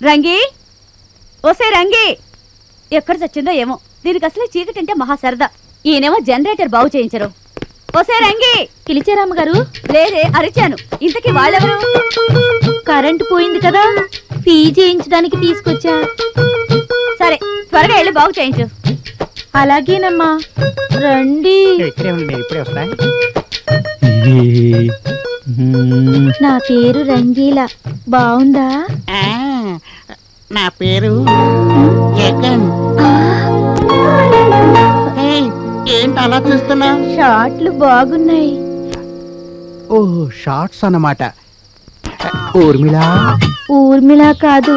రంగి, ఓసే రంగి, ఎక్కడ చచ్చిందో ఏమో. దీనికి అసలే చీకటంటే మహా సరదా. ఈయనేమో జనరేటర్ బాగు చేయించరు. ఓసే రంగి, పిలిచారమ్మగారు? లేదే, అరిచాను. ఇంతకీ వాళ్ళెవరు? కరెంటు పోయింది కదా, ఫీ చేయించడానికి తీసుకొచ్చా. సరే, త్వరగా వెళ్ళి బాగు చేయించు. అలాగేనమ్మా, రండి. నా పేరు రంగీలా, బాగుందా? నా పేరు జగన్. ఏంటి అలా చూస్తున్నా? షార్ట్లు బాగున్నాయి. ఓ, షార్ట్స్ అన్నమాట. ఊర్మిళా? ఊర్మిళ కాదు,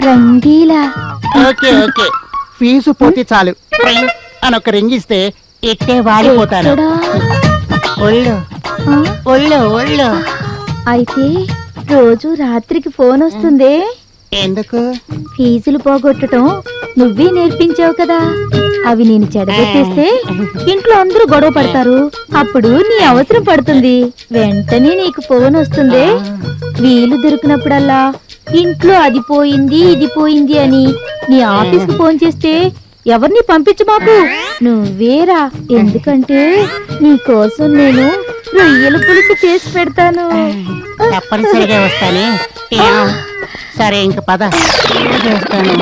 రంగీలా. ఓకే ఓకే, ఫీజు పోతే చాలు అని ఒక రింగ్ ఇస్తే ఇట్టే వాడిపోతాను. ఒళ్ళు ఒళ్ళు ఒళ్ళు. అయితే రోజు రాత్రికి ఫోన్ వస్తుందే? ఎందుకు? ఫీజులు పోగొట్టడం నువ్వే నేర్పించావు కదా. అవి నేను చెడగొట్టేస్తే ఇంట్లో అందరూ గొడవ పడతారు. అప్పుడు నీ అవసరం పడుతుంది, వెంటనే నీకు ఫోన్ వస్తుంది. వీలు దొరికినప్పుడల్లా ఇంట్లో అది పోయింది ఇది పోయింది అని నీ ఆఫీస్కి ఫోన్ చేస్తే ఎవరిని పంపించు మాకు, నువ్వేరా. ఎందుకంటే నీ కోసం నేను రొయ్యల పులుసు చేసి పెడతాను. తప్పనిసరిగా వస్తానే. సరే ఇంక పద చేస్తాను.